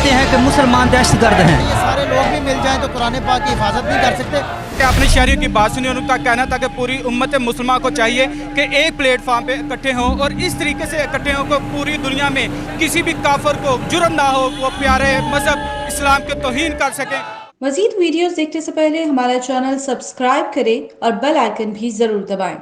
कहते हैं कि मुसलमान दहशतगर्द हैं। ये सारे लोग भी मिल जाएं तो कुरान पाक की हिफाजत नहीं कर सकते। कि अपने शहरियों की बात सुनी, उनका कहना था कि पूरी उम्मत मुसलमान को चाहिए कि एक प्लेटफार्म पे इकट्ठे हों और इस तरीके से इकट्ठे हों कि पूरी दुनिया में किसी भी काफिर को जुर्म ना हो, वो प्यारे मजहब इस्लाम के तौहीन कर सकें। मज़ीद वीडियोस देखने से पहले हमारा चैनल सब्सक्राइब करें और बेल आइकन भी ज़रूर दबाएं।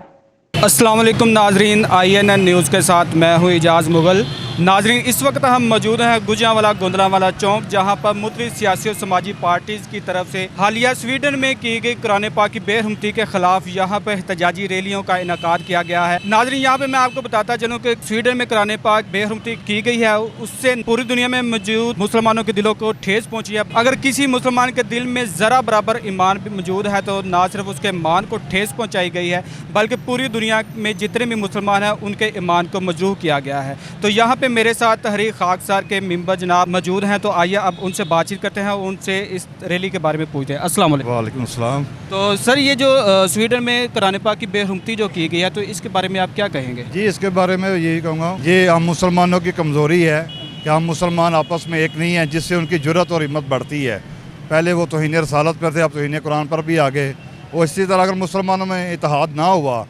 अस्सलाम वालेकुम नाजरीन, INN न्यूज़ के साथ मैं हूँ इजाज़ मुग़ल। नाजरीन, इस वक्त हम मौजूद हैं गुजरांवाला गोंदलावाला चौक, जहाँ पर मुख्तलिफ सियासी और समाजी पार्टीज़ की तरफ से हालिया स्वीडन में की गई कुरान पाक की बेहरमती के ख़िलाफ़ यहाँ पर एहतजाजी रैलियों का इनेकाद किया गया है। नाजरीन, यहाँ पे मैं आपको बताता चलूँ कि स्वीडन में कुरान पाक बेहरमती की गई है, उससे पूरी दुनिया में मौजूद मुसलमानों के दिलों को ठेस पहुँची है। अगर किसी मुसलमान के दिल में ज़रा बराबर ईमान भी मौजूद है तो ना सिर्फ उसके ईमान को ठेस पहुँचाई गई है, बल्कि पूरी दुनिया में जितने भी मुसलमान हैं उनके ईमान को मजरूह किया गया है। तो यहाँ पे मेरे साथ तहरीक खाकसार के मेंबर जनाब मौजूद हैं, तो आइए अब उनसे बातचीत करते हैं, उनसे इस रैली के बारे में पूछते हैं। अस्सलाम वालेकुम। वालेकुम अस्सलाम। तो सर, ये जो स्वीडन में कुरान पाक की बेहरमती जो की गई है, तो इसके बारे में आप क्या कहेंगे? जी, इसके बारे में यही कहूँगा, ये हम मुसलमानों की कमज़ोरी है कि हम मुसलमान आपस में एक नहीं हैं, जिससे उनकी जुर्रत और हिम्मत बढ़ती है। पहले वो तौहीन रसालत पर थे, अब तौहीन कुरान पर भी आ गए। और इसी तरह अगर मुसलमानों में इत्तेहाद ना हुआ,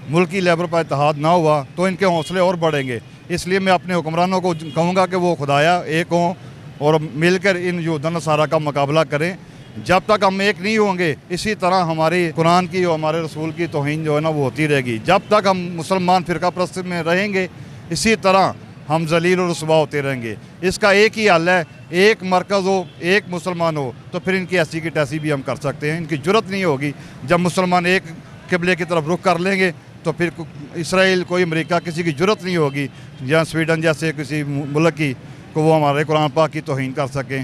मुल्की लेवल पर इत्तेहाद ना हुआ, तो इनके हौसले और बढ़ेंगे। इसलिए मैं अपने हुक्मरानों को कहूँगा कि वो खुदाया एक हों और मिलकर इन यहूद नसारा का मुकाबला करें। जब तक हम एक नहीं होंगे, इसी तरह हमारी कुरान की और हमारे रसूल की तौहीन जो है ना वो होती रहेगी। जब तक हम मुसलमान फ़िरका परस्त में रहेंगे, इसी तरह हम जलील और रुसवा होते रहेंगे। इसका एक ही हल है, एक मरकज़ हो, एक मुसलमान हो, तो फिर इनकी ऐसी की तैसी भी हम कर सकते हैं। इनकी ज़रूरत नहीं होगी। जब मुसलमान एक किबले की तरफ रुख कर लेंगे तो फिर इसराइल, कोई अमेरिका, किसी की ज़रूरत नहीं होगी या स्वीडन जैसे किसी मुल्क की को वो हमारे कुरान पाक की तौहीन कर सकें।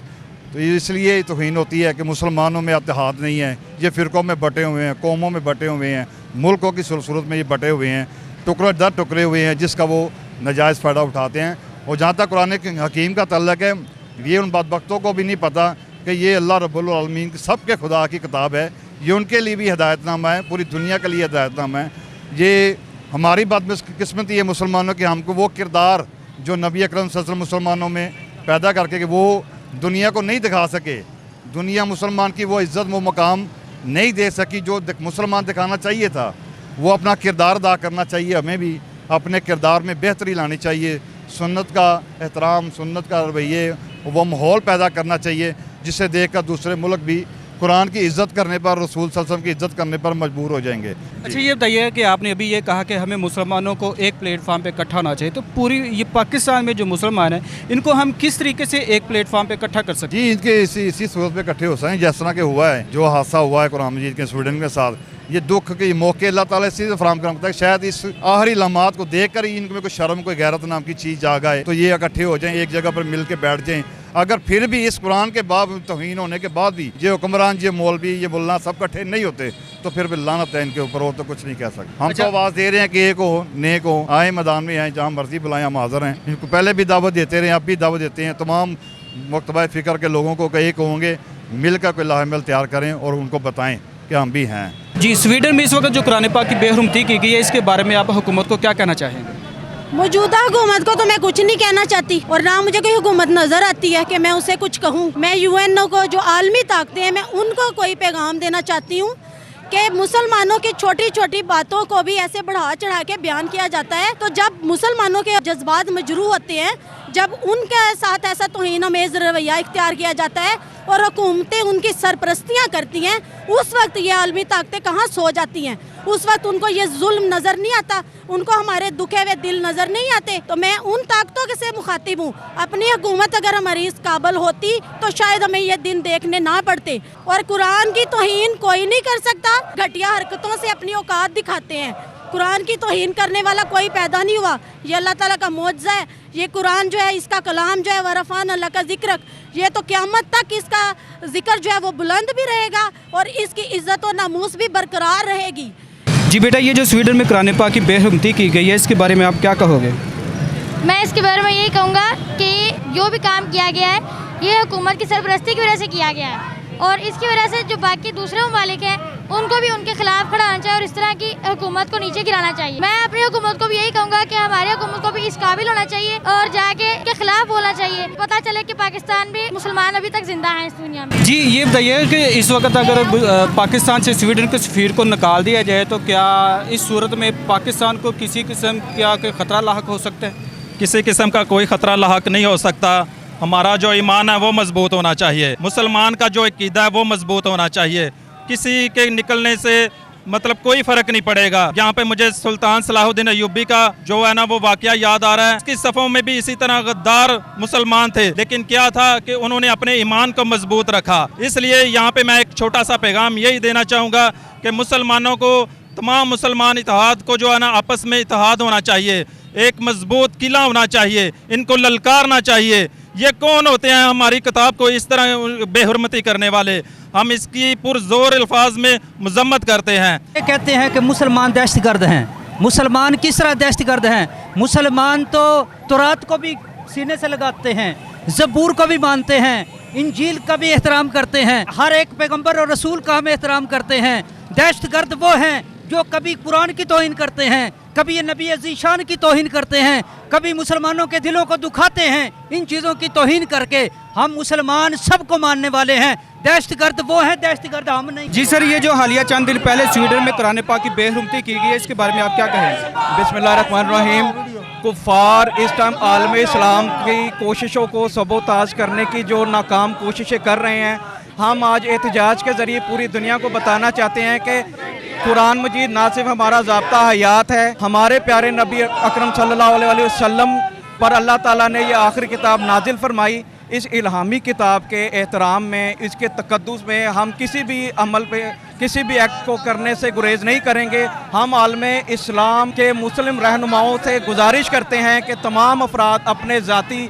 तो इसलिए तौहीन होती है कि मुसलमानों में इत्तेहाद नहीं है, ये फ़िरक़ों में बटे हुए हैं, कौमों में बटे हुए हैं, मुल्कों की सूरत में ये बटे हुए हैं, टुकड़े दर टुकड़े हुए हैं, जिसका वो नाजायज़ फ़ायदा उठाते हैं। और जहाँ तक कुरान हकीम का तल्लक है, ये उन बदबख्तों को भी नहीं पता कि ये अल्लाह रब्बुल आलमीन सब के खुदा की किताब है। ये उनके लिए भी हिदायतनामा है, पूरी दुनिया के लिए हिदायतनामा है। ये हमारी बदकिस्मती है मुसलमानों की, हमको वो किरदार जो नबी अकरम सल्लल्लाहु अलैहि वसल्लम मुसलमानों में पैदा करके कि वो दुनिया को नहीं दिखा सके, दुनिया मुसलमान की वो इज़्ज़त वो मकाम नहीं दे सकी जो मुसलमान दिखाना चाहिए था। वो अपना किरदार अदा करना चाहिए, हमें भी अपने किरदार में बेहतरी लानी चाहिए, सुन्नत का एहतराम, सुन्नत का रवैये, वो माहौल पैदा करना चाहिए जिसे देख कर दूसरे मुल्क भी कुरान की इज़्ज़त करने पर, रसूल सल्लल्लाहु अलैहि वसल्लम की इज़्ज़त करने पर मजबूर हो जाएंगे। अच्छा, ये बताइए कि आपने अभी ये कहा कि हमें मुसलमानों को एक प्लेटफार्म पे इकट्ठा होना चाहिए, तो पूरी ये पाकिस्तान में जो मुसलमान हैं इनको हम किस तरीके से एक प्लेटफार्म पे इकट्ठा कर सकते हैं? जी, इनके इसी सूरत पे इकट्ठे हो सकते हैं जिस तरह के हुआ है, जो हादसा हुआ है कुरान मजीद के स्वीडन के साथ। ये दुख के मौके अल्लाह ताला इसी से फराहम करता है। शायद इस आखिरी लम्हात को देख कर ही इनमें कोई शर्म, कोई गैरत नाम की चीज़ जाग आए, तो ये इकट्ठे हो जाएं, एक जगह पर मिल के बैठ जाएं। अगर फिर भी इस कुरान के बाद तौहीन होने के बाद भी ये हुक्मरान, ये मौलवी, ये मुल्ला सब इकट्ठे नहीं होते, तो फिर भी लानत है इनके ऊपर, वो तो कुछ नहीं कह सकते। हम तो आवाज़ दे रहे हैं कि एक हो, नेक हो, आए मैदान में आए, जहाँ मर्जी बुलाएं, हम हाज़िर हैं। इनको पहले भी दावत देते रहे, अब भी दावत देते हैं। तमाम मकतबा फ़िक्र के लोगों को एक होंगे, मिलकर कोई लाहमल तैयार करें और उनको बताएं कि हम भी हैं। जी, स्वीडन में इस वक्त जो कुरान पाक की बेहरमती की गई है, इसके बारे में आप हुकूमत को क्या कहना चाहेंगे? मौजूदा हुकूमत को तो मैं कुछ नहीं कहना चाहती, और ना मुझे कोई हुकूमत नज़र आती है कि मैं उसे कुछ कहूँ। मैं UN को, जो आलमी ताकतें हैं, मैं उनको कोई पैगाम देना चाहती हूँ कि मुसलमानों की छोटी छोटी बातों को भी ऐसे बढ़ा चढ़ा के बयान किया जाता है। तो जब मुसलमानों के जज्बात मजरूह होते हैं, जब उनके साथ ऐसा तौहीन अमेज़ रवैया इख्तियार किया जाता है और हुकूमतें उनकी सरपरस्तियाँ करती हैं, उस वक्त ये आलमी ताकतें कहाँ सो जाती हैं। उस वक्त उनको ये जुल्म नज़र नहीं आता, उनको हमारे दुखे हुए दिल नज़र नहीं आते। तो मैं उन ताकतों से मुखातिब हूँ। अपनी हुकूमत अगर हमारी इस काबिल होती तो शायद हमें ये दिन देखने ना पड़ते। और कुरान की तौहीन कोई नहीं कर सकता, घटिया हरकतों से अपनी औकात दिखाते हैं। कुरान की तौहीन करने वाला कोई पैदा नहीं हुआ, ये अल्लाह ताला का मौजज़ा है। ये कुरान जो है, इसका कलाम जो है, वरफ़ान अल्लाह का ज़िक्र, ये तो क़यामत तक इसका ज़िक्र जो है वो बुलंद भी रहेगा और इसकी इज़्ज़त और नामूस भी बरकरार रहेगी। जी बेटा, ये जो स्वीडन में कुरान पाक की बेहरमती की गई है, इसके बारे में आप क्या कहोगे? मैं इसके बारे में यही कहूँगा कि जो भी काम किया गया है ये हुकूमत की सरपरस्ती की वजह से किया गया है, और इसकी वजह से जो बाकी दूसरे ममालिक हैं उनको भी उनके खिलाफ खड़ा होना चाहिए और इस तरह की हुकूमत को नीचे गिराना चाहिए। मैं अपनी हुकूमत को भी यही कहूँगा कि हमारी हुकूमत को भी इस काबिल होना चाहिए और जाके के खिलाफ बोलना चाहिए, पता चले कि पाकिस्तान भी मुसलमान अभी तक जिंदा हैं इस दुनिया में। जी ये बताइए कि इस वक्त अगर पाकिस्तान से स्वीडन के सफीर को निकाल दिया जाए तो क्या इस सूरत में पाकिस्तान को किसी किस्म का खतरा लाहक हो सकता है? किसी किस्म का कोई ख़तरा लाहक नहीं हो सकता। हमारा जो ईमान है वो मजबूत होना चाहिए, मुसलमान का जो अकीदा है वो मजबूत होना चाहिए। किसी के निकलने से मतलब कोई फ़र्क नहीं पड़ेगा। यहाँ पे मुझे सुल्तान सलाहुद्दीन अय्यूबी का जो है ना वो वाक़या याद आ रहा है। इसकी सफ़ों में भी इसी तरह गद्दार मुसलमान थे, लेकिन क्या था कि उन्होंने अपने ईमान को मजबूत रखा। इसलिए यहाँ पे मैं एक छोटा सा पैगाम यही देना चाहूँगा कि मुसलमानों को, तमाम मुसलमान इत्तेहाद को जो है ना आपस में इत्तेहाद होना चाहिए, एक मजबूत किला होना चाहिए, इनको ललकारना चाहिए। ये कौन होते हैं हमारी किताब को इस तरह बेहुरमती करने वाले? हम इसकी पुरजोर अल्फाज में मजम्मत करते हैं। ये कहते हैं कि मुसलमान दहशतगर्द हैं। मुसलमान किस तरह दहशतगर्द हैं? मुसलमान तो तौरात को भी सीने से लगाते हैं, ज़बूर को भी मानते हैं, इंजील का भी एहतराम करते हैं, हर एक पैगंबर और रसूल का हम एहतराम करते हैं। दहशतगर्द वो हैं जो कभी कुरान की तौहीन करते हैं, कभी ये नबी अज़ीशान की तौहीन करते हैं, कभी मुसलमानों के दिलों को दुखाते हैं। इन चीज़ों की तौहीन करके हम मुसलमान सबको मानने वाले हैं। दहशतगर्द वो हैं, दहशतगर्द हम नहीं। जी सर, ये जो हालिया चंद दिन पहले स्वीडन में कुरान पाक की बेहुरमती की गई है, इसके बारे में आप क्या कहेंगे? बिस्मिल्लाहिर्रहमानिर्रहीम। कुफ़ार इस टाइम आलम इस्लाम की कोशिशों को सबोताज करने की जो नाकाम कोशिशें कर रहे हैं, हम आज एहतजाज के ज़रिए पूरी दुनिया को बताना चाहते हैं कि कुरान मजीद ना सिर्फ हमारा ज़ाब्ता हयात है, हमारे प्यारे नबी अकरम सल्लल्लाहु अलैहि वसल्लम पर अल्लाह ताला ने ये आखिरी किताब नाजिल फरमाई। इस इल्हामी किताब के एहतराम में, इसके तक़द्दुस में हम किसी भी अमल पे, किसी भी एक्ट को करने से गुरेज नहीं करेंगे। हम आलम इस्लाम के मुस्लिम रहनुमाओं से गुजारिश करते हैं कि तमाम अफराद अपने ज़ाती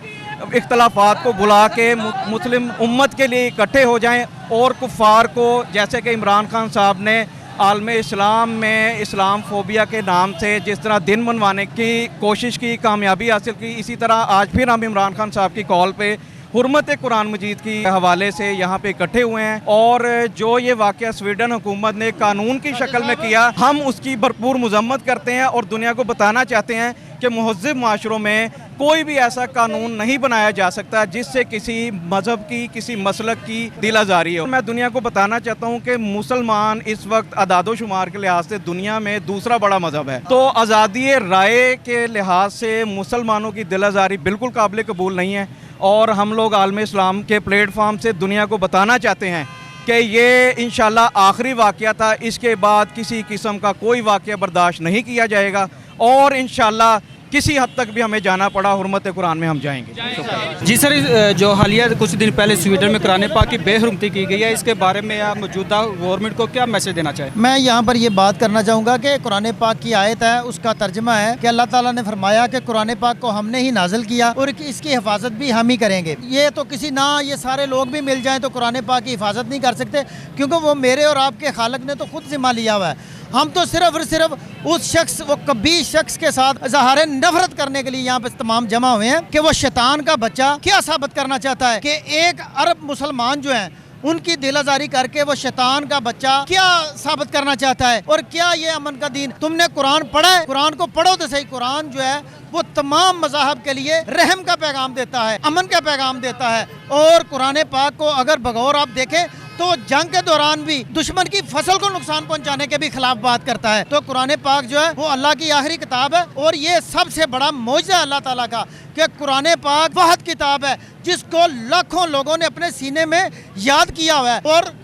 इख्तलाफात को भुला के मुस्लिम उम्मत के लिए इकट्ठे हो जाएं और कुफ़ार को, जैसे कि इमरान खान साहब ने आलम इस्लाम में इस्लाम फोबिया के नाम से जिस तरह दिन मनवाने की कोशिश की, कामयाबी हासिल की, इसी तरह आज फिर हम इमरान खान साहब की कॉल पे हुर्मत कुरान मजीद की हवाले से यहाँ पे इकट्ठे हुए हैं। और जो ये वाक़या स्वीडन हुकूमत ने कानून की शक्ल में किया, हम उसकी भरपूर मजम्मत करते हैं और दुनिया को बताना चाहते हैं कि महज़्ज़ब माशरों में कोई भी ऐसा कानून नहीं बनाया जा सकता जिससे किसी मज़हब की, किसी मसलक की दिल आज़ारी हो। मैं दुनिया को बताना चाहता हूँ कि मुसलमान इस वक्त अदादो शुमार के लिहाज से दुनिया में दूसरा बड़ा मज़हब है, तो आज़ादी राय के लिहाज से मुसलमानों की दिल आज़ारी बिल्कुल काबिल कबूल नहीं है। और हम लोग आलम इस्लाम के प्लेटफार्म से दुनिया को बताना चाहते हैं कि ये इंशाल्लाह आखिरी वाक़या था, इसके बाद किसी किस्म का कोई वाक़या बर्दाश्त नहीं किया जाएगा और इंशाल्लाह किसी हद तक भी हमें जाना पड़ा, हुर्मत कुरान में हम जाएंगे। जी सर, जो हालिया कुछ दिन पहले स्वीडन में कुरान पाक की बेहुरमती की गई है, इसके बारे में आप मौजूदा गवर्नमेंट को क्या मैसेज देना चाहें? मैं यहाँ पर ये बात करना चाहूँगा कि कुरान पाक की आयत है, उसका तर्जमा है कि अल्लाह ताला ने फरमाया कि कुरान पाक को हमने ही नाजिल किया और इसकी हिफाजत भी हम ही करेंगे। ये तो किसी ना, ये सारे लोग भी मिल जाएं तो कुरान पाक की हिफाजत नहीं कर सकते, क्योंकि वो मेरे और आपके खालिक ने तो खुद जिम्मा लिया हुआ है। हम तो सिर्फ और सिर्फ उस शख्स, वो कभी शख्स के साथ इज़हार नफरत करने के लिए यहाँ पे तमाम जमा हुए हैं कि वो शैतान का बच्चा क्या साबित करना चाहता है कि एक अरब मुसलमान जो है उनकी दिलाजारी करके वो शैतान का बच्चा क्या साबित करना चाहता है और क्या ये अमन का दीन। तुमने कुरान पढ़ा है? कुरान को पढ़ो तो सही। कुरान जो है वो तमाम मज़ाहब के लिए रहम का पैगाम देता है, अमन का पैगाम देता है। और कुरान पाक को अगर बगौर आप देखें तो जंग के दौरान भी दुश्मन की फसल को नुकसान पहुंचाने के भी खिलाफ बात करता है। तो कुरान पाक जो है वो अल्लाह की आखिरी किताब है और ये सबसे बड़ा मौजज़ा है अल्लाह ताला का कि कुरान पाक वहद किताब है जिसको लाखों लोगों ने अपने सीने में याद किया हुआ है।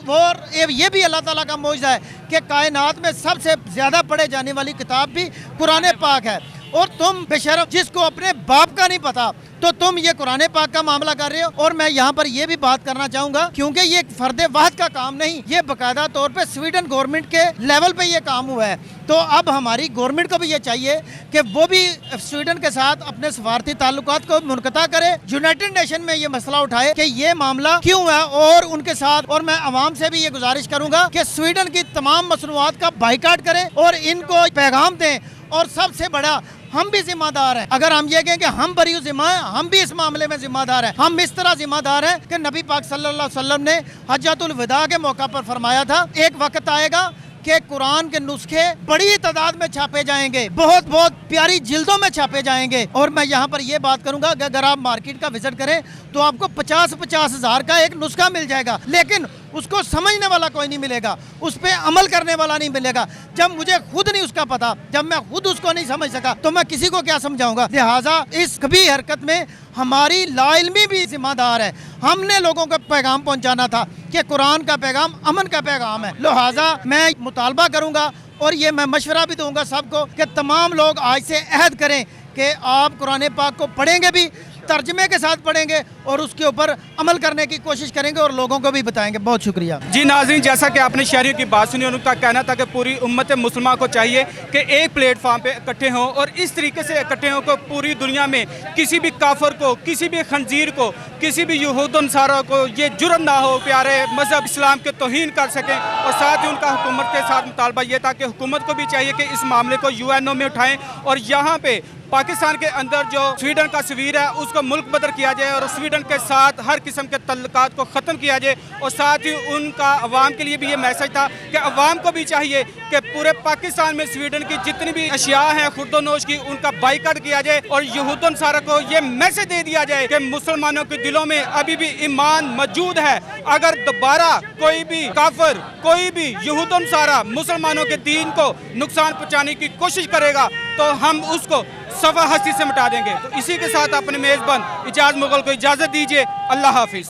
और ये भी अल्लाह ताला का मौजज़ा है कि कायनात में सबसे ज़्यादा पढ़े जाने वाली किताब भी कुरान पाक है। और तुम बेशरम जिसको अपने बाप का नहीं पता, तो तुम ये कुरान पाक का मामला कर रहे हो। और मैं यहाँ पर ये भी बात करना चाहूँगा, क्योंकि ये फर्द वाहिद का काम नहीं, ये बाकायदा तौर पे स्वीडन गवर्नमेंट के लेवल पे ये काम हुआ है। तो अब हमारी गवर्नमेंट को भी ये चाहिए कि वो भी स्वीडन के साथ अपने सफारती ताल्लुकात को मुनक़ता करे, यूनाइटेड नेशन में ये मसला उठाए कि ये मामला क्यों है और उनके साथ। और मैं आवाम से भी ये गुजारिश करूँगा कि स्वीडन की तमाम मसनूआत का बाइकाट करें और इनको पैगाम दें। और सबसे बड़ा, हम भी जिम्मेदार हैं। अगर हम ये कहें कि हम बरी जिम्मा हैं, हम भी इस मामले में जिम्मेदार हैं। हम इस तरह जिम्मेदार हैं कि नबी पाक सल्लल्लाहु अलैहि वसल्लम ने हज्जतुल विदा के मौका पर फरमाया था, एक वक्त आएगा कि कुरान के नुस्खे बड़ी तादाद में छापे जाएंगे, बहुत बहुत प्यारी जिल्दों में छापे जाएंगे। और मैं यहाँ पर ये बात करूंगा कि अगर आप मार्केट का विजिट करें तो आपको 50-50 हज़ार का एक नुस्खा मिल जाएगा, लेकिन उसको समझने वाला कोई नहीं मिलेगा, उस पर अमल करने वाला नहीं मिलेगा। जब मुझे खुद नहीं उसका पता, जब मैं खुद उसको नहीं समझ सका, तो मैं किसी को क्या समझाऊंगा। लिहाजा इस कभी हरकत में हमारी लाइल्मी भी जिम्मेदार है। हमने लोगों को पैगाम पहुंचाना था कि कुरान का पैगाम अमन का पैगाम है। लिहाजा मैं मुतालबा करूंगा और ये मैं मशवरा भी दूंगा सबको कि तमाम लोग आज से अहद करें कि आप कुरान पाक को पढ़ेंगे भी, तर्जमे के साथ पढ़ेंगे और उसके ऊपर अमल करने की कोशिश करेंगे और लोगों को भी बताएंगे। बहुत शुक्रिया जी नाज़रीन, जैसा कि आपने शहरियों की बात सुनी, उनका कहना था कि पूरी उम्मत मुसलमान को चाहिए कि एक प्लेटफार्म पे इकट्ठे हों और इस तरीके से इकट्ठे हों कि पूरी दुनिया में किसी भी काफिर को, किसी भी खंजीर को, किसी भी यहूद नसारा को ये जुर्म ना हो प्यारे मजहब इस्लाम के तौहीन कर सकें। और साथ ही उनका हुकूमत के साथ मुतालबा ये था कि हुकूमत को भी चाहिए कि इस मामले को UNO में उठाएं और यहाँ पे पाकिस्तान के अंदर जो स्वीडन का सफीर है उसको मुल्क बदर किया जाए और स्वीडन के साथ हर किस्म के तल्लुकात को ख़त्म किया जाए। और साथ ही उनका अवाम के लिए भी ये मैसेज था कि अवाम को भी चाहिए कि पूरे पाकिस्तान में स्वीडन की जितनी भी अशिया हैं खुर्दोनोश की, उनका बाइकाट किया जाए और यहूद नसारा को ये मैसेज दे दिया जाए कि मुसलमानों के दिलों में अभी भी ईमान मौजूद है। अगर दोबारा कोई भी काफिर, कोई भी यहूद नसारा मुसलमानों के दीन को नुकसान पहुँचाने की कोशिश करेगा तो हम उसको सवा हस्ती से मिटा देंगे। तो इसी के साथ अपने मेज़बान इजाज़ मुगल को इजाज़त दीजिए। अल्लाह हाफिज़।